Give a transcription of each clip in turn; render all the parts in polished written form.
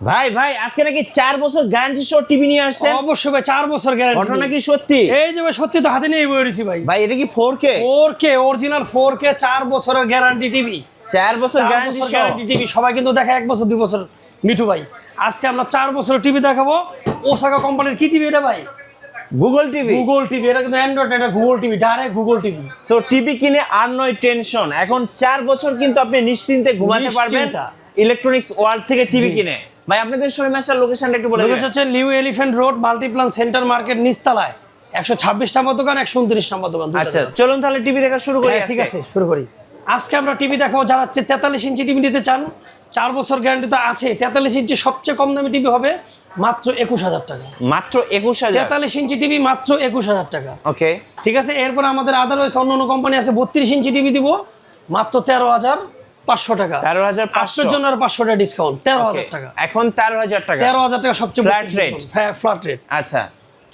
ভাই ভাই আজকে নাকি 4 বছর গ্যারান্টি সহ টিভি নিয়ে আসছেন? অবশ্যই ভাই 4 বছর গ্যারান্টি। ঘটনা কি সত্যি? এই যে ভাই সত্যি তো হাতে নিয়ে বইরেছি ভাই। ভাই এটা কি 4K? 4K অরিজিনাল 4K 4 বছরের গ্যারান্টি টিভি। 4 বছর গ্যারান্টি সহ টিভি। সবাই কিন্তু দেখে 1 বছর 2 বছর। মিঠু ভাই আজকে আমরা 4 বছরের টিভি দেখাবো। ওসাকা কোম্পানির কি টিভি এটা ভাই? Google TV. গুগল টিভি, এটা কিন্তু অ্যান্ড্রয়েড, এটা Google TV, direct Google TV. So TV কিনে আর নয় টেনশন, এখন 4 বছর কিন্তু আপনি নিশ্চিন্তে ঘুমাতে পারবেন ইলেকট্রনিক্স ওয়ার্ল্ড থেকে টিভি কিনে। ভাই আপনাদের শোরুমের লোকেশনটা একটু বলে দিন। লোকেশন হচ্ছে new elephant road Multiplan centre market নিচতলায় 126 নম্বর দোকান 129 নম্বর দোকান। আচ্ছা চলুন তাহলে টিভি দেখা শুরু করি। ঠিক আছে শুরু করি। আজকে আমরা টিভি দেখাবো যারা 43 ইঞ্চি টিভি নিতে চান, 4 বছর গ্যারান্টি তো আছে। 43 ইঞ্চি সবচেয়ে কম দামি টিভি হবে মাত্র 21,000 টাকা। মাত্র 21,000? 43 ইঞ্চি টিভি মাত্র 21,000 টাকা। ওকে ঠিক আছে। এরপর আমাদের আদারওয়াইজ অন্য কোম্পানি আছে 32 ইঞ্চি টিভি দিব মাত্র 13,500 টাকা। 13,500 আপনার জন্য আর 500 টাকা ডিসকাউন্ট, 13,000 টাকা। এখন 13,000 টাকা। 13,000 টাকা সবচেয়ে ফ্ল্যাট রেট। হ্যাঁ ফ্ল্যাট রেট। আচ্ছা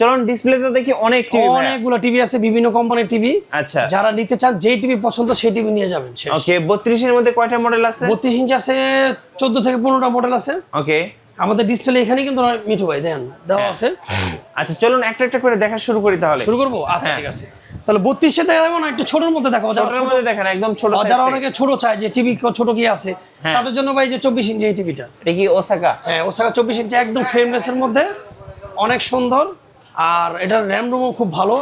চলুন ডিসপ্লেতে দেখি অনেক টিভি, অনেকগুলো টিভি আছে, বিভিন্ন কোম্পানির টিভি। আচ্ছা যারা নিতে চান যেই টিভি পছন্দ সেই টিভি নিয়ে যাবেন। ওকে 32 এর মধ্যে কয়টা মডেল আছে? 32 ইঞ্চি আছে 14 থেকে 15টা মডেল আছে। ওকে আমাদের ডিসপ্লে এখানে কিন্তু মিঠু ভাই দেন দেওয়া আছে। আচ্ছা চলুন একটা একটা করে দেখা শুরু করি তাহলে। শুরু করব? আচ্ছা ঠিক আছে। তাহলে 32 এ দেখাবো না, একটু ছোটর মধ্যে দেখাবো। ছোটর মধ্যে দেখেন, একদম ছোট সাইজ। যারা অনেকে ছোট চায় যে টিভি ছোট কি আছে তাদের জন্য ভাই যে 24 ইঞ্চি এই টিভিটা। এটা কি ওসাকা? হ্যাঁ ওসাকা 24 ইঞ্চি একদম ফ্রেমলেসের মধ্যে, অনেক সুন্দর। আর এটার র্যাম রোমও খুব ভালো।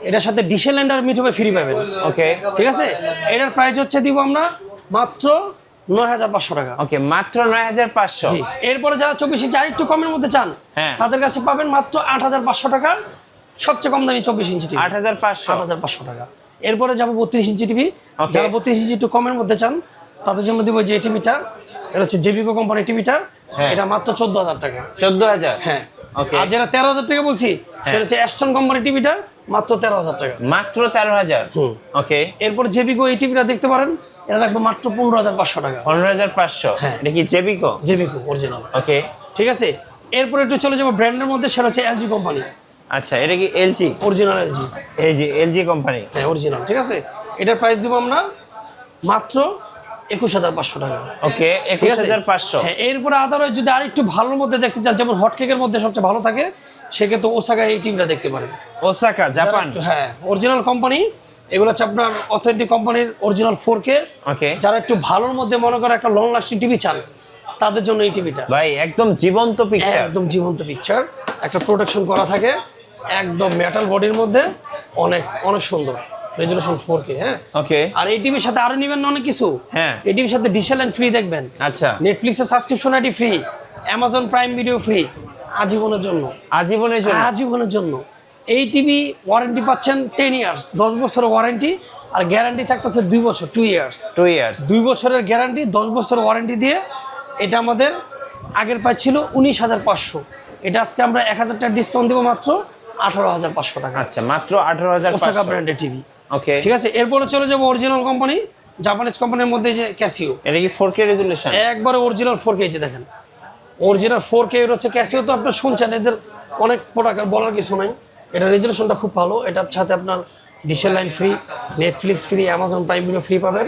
এটার সাথে ডিসেলেন্ডার মিঠু ভাই ফ্রি পাবেন। ওকে ঠিক আছে। এটার প্রাইস হচ্ছে দিব আমরা মাত্র 9,500 টাকা। ওকে মাত্র 9,500। জি। এরপরে যারা 24 ইঞ্চি আরেকটু কমের মধ্যে চান তাদের কাছে পাবেন মাত্র 8,500 টাকা। সবচেয়ে কম দামি 24 ইঞ্চি টিভি 8,500 টাকা। এরপরে যাবো 32 ইঞ্চি টিভি। যারা 32 ইঞ্চি একটু কমের মধ্যে চান তাদের জন্য দিব যে টিভিটা, এটা হচ্ছে জেবিকো কোম্পানির টিভিটা। এটা মাত্র 14,000 টাকা। 14,000? হ্যাঁ। ওকে আর যেটা 13,000 টাকা বলছি সেটা হচ্ছে অ্যাস্টন কোম্পানির টিভিটা, মাত্র 13,000 টাকা। মাত্র 13,000? ওকে। এরপর জেবিকো এই টিভিটা দেখতে পারেন, এটা রাখবো মাত্র 15,500 টাকা। 15,500? এটা কি জেবিকো? জেবিকো অরিজিনাল। ওকে ঠিক আছে। এরপর একটু চলে যাবো ব্র্যান্ডের মধ্যে, সেটা হচ্ছে এলজি কোম্পানি। আচ্ছা এটা কি এলজি? Original LG. এই যে এলজি কোম্পানি। হ্যাঁ অরিজিনাল। ঠিক আছে। এটার প্রাইস দিব আমরা মাত্র 21,500 টাকা। ওকে 21,500। হ্যাঁ এরপরে আদারওয়াইজ যদি আরেকটু ভালোর মধ্যে দেখতে চান, যেমন হট কেকের মধ্যে সবচেয়ে ভালো থাকে, সেক্ষেত্রে ওসাকা এই টিভিটা দেখতে পারেন। Osaka Japan? হ্যাঁ অরিজিনাল কোম্পানি। এগুলো হচ্ছে আপনার অথেন্টিক কোম্পানির অরিজিনাল 4K। ওকে। যারা একটু ভালোর মধ্যে মনে করে একটা লং লাস্টিং টিভি চান তাদের জন্য এই টিভিটা। ভাই একদম জীবন্ত পিকচার। একদম জীবন্ত পিকচার, একটা প্রোটেকশন করা থাকে, একদম মেটাল বডির মধ্যে, অনেক অনেক সুন্দর রেজুলেশন 4K। হ্যাঁ ওকে। আর এই টিভির সাথে আরো নিবেন না অনেক কিছু। হ্যাঁ এই টিভির সাথে ডিসেলেন্ড ফ্রি দেখবেন। আচ্ছা নেটফ্লিক্সের subscription ID free, Amazon prime video free, আজীবনের জন্য। আজীবনের জন্য? আজীবনের জন্য। এই টিভি ওয়ারেন্টি পাচ্ছেন 10 ইয়ার্স, 10 বছরের ওয়ারেন্টি। আর গ্যারান্টি থাকতেছে 2 বছর, 2 ইয়ার্স। 2 বছরের গ্যারান্টি, 10 বছর ওয়ারেন্টি দিয়ে। এটা আমাদের আগের প্রাইস ছিল 19,500, এটা আজকে আমরা 1,000 টাকা ডিসকাউন্ট দেবো মাত্র 18,500 টাকা। আচ্ছা মাত্র 18,500। ওসাকা ব্র্যান্ডের টিভি। ওকে ঠিক আছে। এরপরে চলে যাবো অরিজিনাল কোম্পানি, জাপানিজ কোম্পানির মধ্যে যে ক্যাসিও। এটা কি 4K রেজুলেশন? একবারে অরিজিনাল 4K। যে দেখেন অরিজিনাল 4K এর হচ্ছে ক্যাসিও। তো আপনার শুনছেন এদের অনেক প্রোডাক্ট, বলার কিছু নাই। এটা রেজুলেশনটা খুব ভালো। এটার সাথে আপনার ডিশেল line free, Netflix free, Amazon prime video free পাবেন।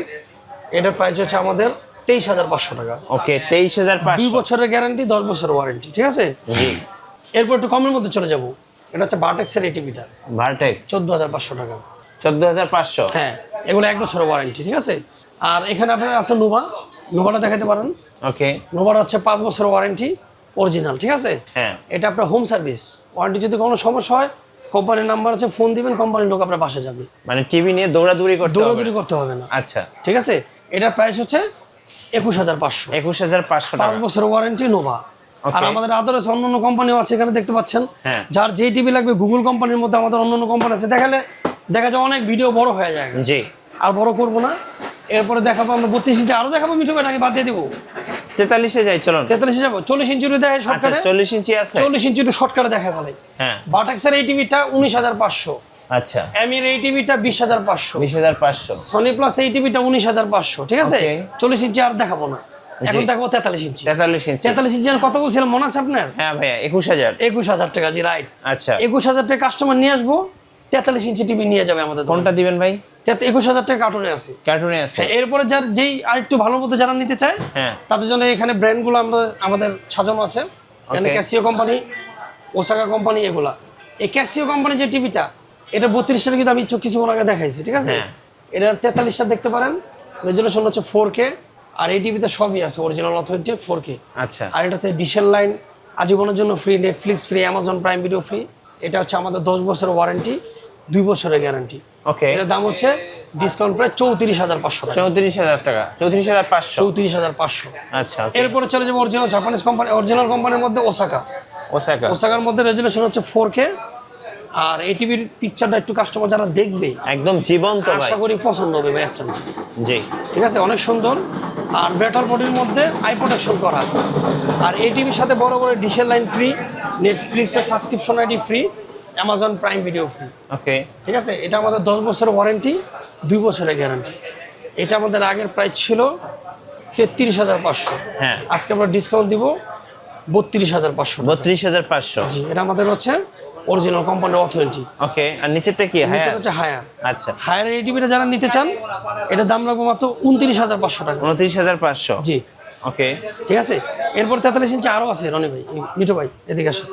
এটার প্রাইস হচ্ছে আমাদের 23,500 টাকা। ওকে 23,500। 2 বছরের গ্যারান্টি, 10 বছরের ওয়ারেন্টি। ঠিক আছে। জি। এরপর একটু কমের মধ্যে চলে যাব। এটা হচ্ছে ভার্টেক্সের এই টিভিটা। ভার্টেক্স 14,500 টাকা। 14,500? হ্যাঁ এগুলো 1 বছরের ওয়ারেন্টি। ঠিক আছে। আর এখানে আপনার আছে নোভাটা দেখাতে পারেন। ওকে। নোভাটা হচ্ছে 5 বছরের ওয়ারেন্টি অরিজিনাল। ঠিক আছে। হ্যাঁ এটা আপনার হোম সার্ভিস ওয়ারেন্টি। যদি কোনো সমস্যা হয় কোম্পানির নাম্বার আছে, ফোন দিবেন, কোম্পানির লোক আপনার বাসা যাবে। মানে টিভি নিয়ে দৌড়াদৌড়ি করতে হবে না। আচ্ছা ঠিক আছে। এটার প্রাইস হচ্ছে 21,500। 21,500 টাকা। 5 বছরের ওয়ারেন্টি নোভা। আর আমাদের আদারস অন্য কোম্পানিও আছে, এখানে দেখতে পাচ্ছেন। যার যে টিভি লাগবে গুগল কোম্পানির মধ্যে আমাদের অন্য কোম্পানি আছে। দেখা যায় অনেক ভিডিও বড় হয়ে যায়। জি। আর বড় করবো না। এরপরে দেখাবো আমরা 32 ইঞ্চি, আরো দেখাবো মিঠু ভাই নাকি বাদ দিয়ে দেবো? 43-এ যাই চলুন। 43-এ যাবো। 40 ইঞ্চি দেখায় শর্টকাটে। 40 ইঞ্চি আছে? 40 ইঞ্চি শর্টকাটে দেখায় বলে। হ্যাঁ ভার্টেক্সের এই টিভিটা 19,500। আচ্ছা। এমির এই টিভিটা 20,500। 20,500। সনি প্লাস এই টিভিটা 19,500। ঠিক আছে। 40 ইঞ্চি আর দেখাবো না, এখন দেখাবো 43 ইঞ্চি। 43 ইঞ্চি কত বলছিলাম মনে আছে আপনার? হ্যাঁ ভাইয়া 21,000। 21,000 টাকা। জি রাইট। আচ্ছা 21,000 টাকা কাস্টমার নিয়ে আসবো, 43 ইঞ্চি টিভি নিয়ে যাবে আমাদের। কোনটা দিবেন ভাই? 21,000 টাকা কার্টুনে আছে। এরপরে যার যেই আরেকটু ভালো মতো যারা নিতে চায় তাদের জন্য এখানে ব্র্যান্ডগুলো আমাদের সাজানো আছে। এখানে ক্যাসিও কোম্পানি, ওসাকা কোম্পানি, এগুলা। এই ক্যাসিও কোম্পানি যে টিভিটা, এটা 32টার কিন্তু আমি কিছুক্ষণ আগে দেখাইছি, ঠিক আছে? এটা 43টা দেখতে পারেন, রেজুলেশন হচ্ছে 4K, আর এই টিভিতে সবই আছে অরিজিনাল অথেন্টিক 4K। আচ্ছা। আর এটাতে ডিশেল লাইন আজীবনের জন্য free, Netflix free, Amazon prime video free. এটা হচ্ছে আমাদের 10 বছরের ওয়ারেন্টি, 2 বছরের গ্যারান্টি। ওকে। এর দাম হচ্ছে ডিসকাউন্ট প্রায় 34,500 টাকা। 34,000 টাকা, 34,500। 34,500। আচ্ছা। এরপরে চলে যাবো অরিজিনাল জাপানিজ কোম্পানি, অরিজিনাল কোম্পানির মধ্যে ওসাকার মধ্যে রেজুলেশন হচ্ছে 4K। আর এই টিভির পিকচারটা একটু কাস্টমার যারা দেখবে একদম জীবন্ত, আশা করি পছন্দ হবে ভাই। একটা জি, ঠিক আছে, অনেক সুন্দর। আর বেটার বডির মধ্যে আই প্রোটেকশন করা। আর এই টিভির সাথে বড় বড় ডিশের লাইন ফ্রি, নেটফ্লিক্সের subscription ID free, Amazon prime video free. Okay, ঠিক আছে। এটা আমাদের 10 বছরের ওয়ারেন্টি, 2 বছরের গ্যারান্টি। এটা আমাদের আগের প্রাইস ছিল 33,500। হ্যাঁ, আজকে আমরা ডিসকাউন্ট দিব 32,500। 32,500। জি, এটা আমাদের হচ্ছে অরিজিনাল কোম্পানির অথেন্টিক। ওকে। আর নিচেরটা কি? নিচের হচ্ছে হায়ার। আচ্ছা। হায়ার এই টিভিটা যারা নিতে চান, এটার দাম রাখবো মাত্র 29,500 টাকা। 29,500। জি, ওকে, ঠিক আছে। এরপর 43 ইঞ্চি আরো আছে রনি ভাই, মিঠু ভাই এদিকে আসেন।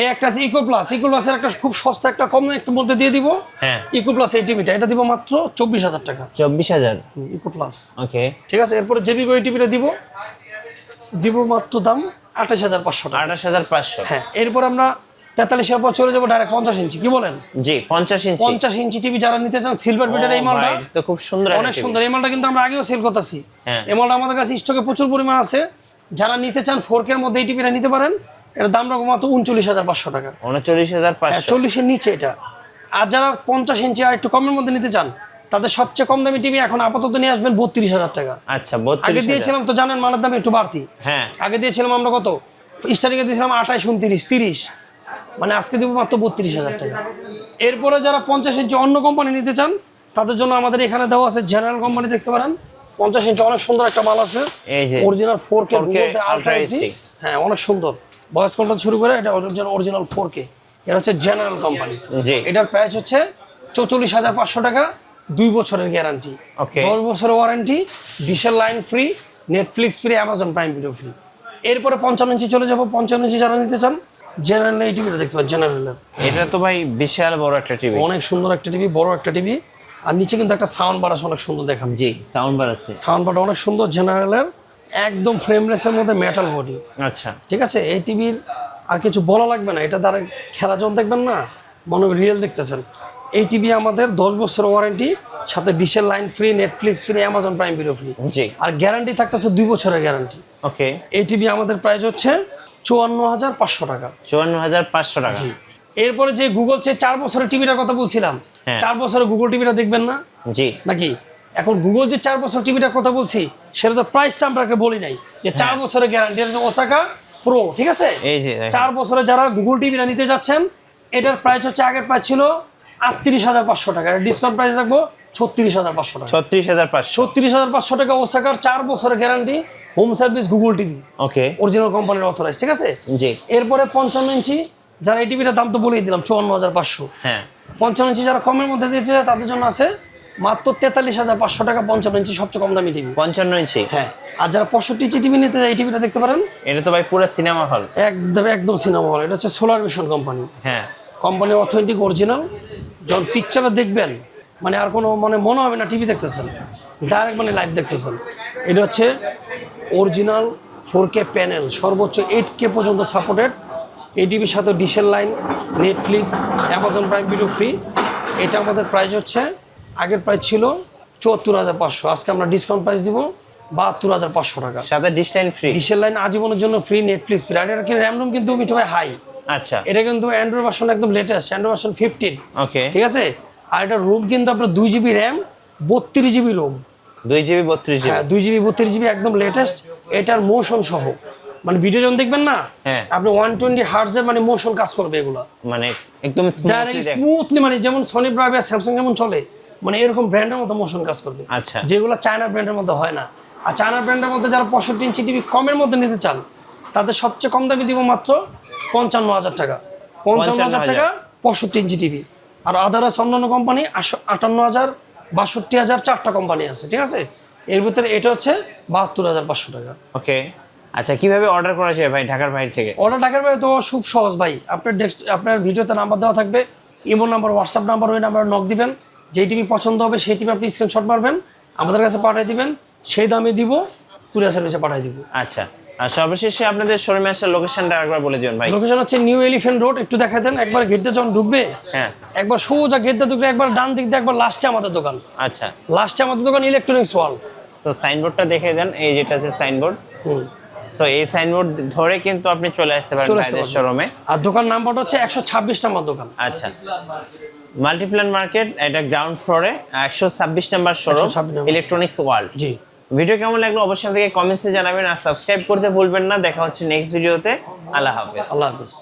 এই একটা আছে ইকো প্লাসের একটা খুব সস্তা, একটা কম একটু বলতে দিয়ে দিব। হ্যাঁ, ইকো প্লাস এই টিভিটা, এটা দিব মাত্র 24,000 টাকা। 24,000 ইকো প্লাস। ওকে, ঠিক আছে। এরপরে জেবিকো এই টিভিটা দিব মাত্র দাম 28,500 টাকা। 28,500। হ্যাঁ। এরপর আমরা 43 এর পর চলে যাবো ডাইরেক্ট 50 ইঞ্চি। কি বলেন? জি, 50 ইঞ্চি। 50 ইঞ্চি টিভি যারা নিতে চান, সিলভার বিটের এই মালটা তো খুব সুন্দর, অনেক সুন্দর। এই মালটা কিন্তু আমরা আগেও সেল করতেছি। হ্যাঁ, এই মালটা আমাদের কাছে স্টকে প্রচুর পরিমাণ আছে। যারা নিতে চান 4K এর মধ্যে এই টিভিটা নিতে পারেন। এর দাম রাখবো মাত্র 39,500 টাকা। 39,500। 40 এর নিচে এটা। আর যারা 50 ইঞ্চি আর একটু কমের মধ্যে নিতে চান, তাদের সবচেয়ে কম দামি টিভি এখন আপাতত নিয়ে আসবেন 32,000 টাকা। আচ্ছা, 32,000। আগে দিয়েছিলাম তো জানেন মালের দাম একটু বাড়তি। হ্যাঁ, আগে দিয়েছিলাম আমরা কত, স্টার্টিংয়ে দিয়েছিলাম 28, 29, 30, মানে আজকে দিব মাত্র 32,000 টাকা। এরপরে যারা 50 ইঞ্চি অন্য কোম্পানি নিতে চান, তাদের জন্য আমাদের এখানে দেওয়া আছে জেনারেল কোম্পানি, দেখতে পারেন 50 ইঞ্চি অনেক সুন্দর একটা মাল আছে। এই যে অরিজিনাল 4K আলট্রা এইচডি। হ্যাঁ, অনেক সুন্দর। ভয়েস কন্ট্রোল শুরু করে এটা অরিজিনাল 4K। এটা হচ্ছে জেনারেল কোম্পানি। জি, এটার প্রাইস হচ্ছে 44,500 টাকা, 2 বছরের গ্যারান্টি, ওকে, 10 বছরের ওয়ারেন্টি, ডিশের line free, Netflix free, Amazon prime video free. এরপরে 55 ইঞ্চি চলে যাবো। 55 ইঞ্চি যারা নিতে চান, জেনারেল এই টিভিটা দেখতে পাচ্ছেন। জেনারেলের এটা তো ভাই বিশাল বড় একটা টিভি, অনেক সুন্দর একটা টিভি, বড় একটা টিভি। আর নিচে কিন্তু একটা সাউন্ড বার আছে, অনেক সুন্দর দেখান। জি, সাউন্ড বার আছে। সাউন্ড বারটা অনেক সুন্দর, জেনারেলের, একদম ফ্রেমলেসের মধ্যে মেটাল বডি। আচ্ছা, ঠিক আছে। এই টিভির আর কিছু বলা লাগবে না, এটা দ্বারা খেলা যখন দেখবেন না মনে হয় রিয়েল দেখতেছেন। এই টিভি আমাদের 10 বছরের ওয়ারেন্টি, সাথে ডিশের line free, Netflix free, Amazon prime video free. জি, আর গ্যারান্টি থাকতেছে 2 বছরের গ্যারান্টি। ওকে। এই টিভি আমাদের প্রাইস হচ্ছে 54,500 টাকা। 54,500 টাকা। এরপরে যে গুগল 4 বছরের টিভিটার কথা বলছিলাম, 4 বছরের গুগল টিভিটা দেখবেন না? জি, নাকি এখন গুগল যে 4 বছর টিভিটার কথা বলছি, সেটা তো প্রাইসটা আমরা বলি নাই যে 4 বছরের গ্যারান্টি। এটা ওসাকা প্রো, ঠিক আছে। এই যে 4 বছরে যারা গুগল টিভিটা নিতে যাচ্ছেন, এটার প্রাইস হচ্ছে, আগের প্রাইস ছিল 38,500 টাকা, ডিসকাউন্ট প্রাইস রাখবো 36,500 টাকা। 36,500। 36,500 টাকা ওসাকার 4 বছরের guarantee, home service, Google TV, okay, original কোম্পানির অথরাইজ, ঠিক আছে। জি। এরপরে 55 ইঞ্চি যারা এই টিভিটার দাম তো বলেই দিলাম 54,500। হ্যাঁ, 55 ইঞ্চি যারা কমের মধ্যে দিতে চায় তাদের জন্য আছে মাত্র 43,500 টাকা। 55 ইঞ্চি সবচেয়ে কম দামি টিভি। 55 ইঞ্চি। হ্যাঁ। আর যারা 65 ইঞ্চি টিভি নিতে চায়, এই টিভিটা দেখতে পারেন। এটা তো ভাই পুরো সিনেমা হল, একদম সিনেমা হল। এটা হচ্ছে সোলার ভিশন কোম্পানি। হ্যাঁ, কোম্পানি অথেন্টিক অরিজিনাল। যখন পিকচারটা দেখবেন মানে আর কোনো মনে হবে না টিভি দেখতেছেন, ডাইরেক্ট মানে লাইভ দেখতেছেন। এটা হচ্ছে অরিজিনাল 4K প্যানেল, সর্বোচ্চ 8K পর্যন্ত সাপোর্টেড। এই টিভির সাথে ডিশের line, Netflix, Amazon prime video free. এটা আমাদের প্রাইস হচ্ছে, আগের প্রাইস ছিল 74,500, আজকে আমরা ডিসকাউন্ট প্রাইস দিব 72,500 টাকা, সাথে ডিশ লাইন ফ্রি, ডিশের লাইন আজীবনের জন্য ফ্রি, নেটফ্লিক্স ফ্রি। আর এটা কি র্যাম রোম কিন্তু মিঠু ভাই হাই। আচ্ছা, এটা কিন্তু অ্যান্ড্রয়েড ভার্সন, একদম লেটেস্ট অ্যান্ড্রয়েড ভার্সন 15। ওকে, ঠিক আছে। আর এটা রোম কিন্তু আপনার 2 GB RAM, 32 GB ROM. 2 GB 32 GB। হ্যাঁ, 2 GB 32 GB একদম লেটেস্ট। এটার মোশন সহ, মানে ভিডিও যখন দেখবেন না, হ্যাঁ, আপনি 120 হার্টজের মানে মোশন কাজ করবে এগুলা, মানে একদম স্মুথলি, মানে যেমন সনি ব্রাভি আর স্যামসাং যেমন চলে, মানে এরকম ব্র্যান্ডের মতো মোশন কাজ করবে। আচ্ছা, যেগুলো চায়না ব্র্যান্ডের মধ্যে হয় না। আর চায়না ব্র্যান্ডের মধ্যে যারা 65 ইঞ্চি টিভি কমের মধ্যে নিতে চান, তাদের সবচেয়ে কম দামি দিব মাত্র 55,000 টাকা। 55,000 টাকা 65 ইঞ্চি টিভি। আর আদার্স অন্যান্য কোম্পানি 58,000, 62,000 চারটা কোম্পানি আছে, ঠিক আছে। এর ভিতরে এটা হচ্ছে 72,500 টাকা। ওকে, আচ্ছা কিভাবে অর্ডার করা যায় ভাই ঢাকার বাইরে থেকে? অর্ডার ঢাকার বাইরে তো খুব সহজ ভাই, আপনার ভিডিওতে নাম্বার দেওয়া থাকবে, ইমো নাম্বার, হোয়াটসঅ্যাপ নাম্বার, ওই নাম্বারে নক দিবেন, যেই টিভি পছন্দ হবে সেই টিভি আপনি স্ক্রিনশট মারবেন, আমাদের কাছে পাঠিয়ে দিবেন, সেই দামে দিব, কুরিয়ার সার্ভিসে পাঠিয়ে দিব। আচ্ছা, আর সর্বশেষে আপনাদের শোরুমে আসার লোকেশনটা একবার বলে দিবেন ভাই। লোকেশন হচ্ছে নিউ এলিফ্যান্ট রোড, একটু দেখাই দেন। একবার গেট দিয়ে যখন ঢুকবে, হ্যাঁ, একবার সোজা গেট দিয়ে ঢুকবে, একবার ডান দিক দিয়ে, একবার লাস্টে আমাদের দোকান। আচ্ছা, লাস্টে আমাদের দোকান ইলেকট্রনিক্স ওয়ার্ল্ড। সো সাইনবোর্ডটা দেখে দেন, এই যেটা আছে সাইনবোর্ড। সো এই সাইনবোর্ড ধরে কিন্তু আপনি চলে আসতে পারেন ভাইদের শোরুমে। আর দোকান নাম্বারটা হচ্ছে 126 নম্বর দোকান। আচ্ছা, মাল্টিপ্ল্যান মার্কেট, এটা গ্রাউন্ড ফ্লোরে 126 নম্বর শোরুম, ইলেকট্রনিক্স ওয়ার্ল্ড। জি। ভিডিও কেমন লাগলো অবশ্যই আমাদেরকে কমেন্টসে জানাবেন, আর সাবস্ক্রাইব করতে ভুলবেন না। দেখা হচ্ছে নেক্সট ভিডিওতে। আল্লাহ হাফেজ। আল্লাহ হাফেজ।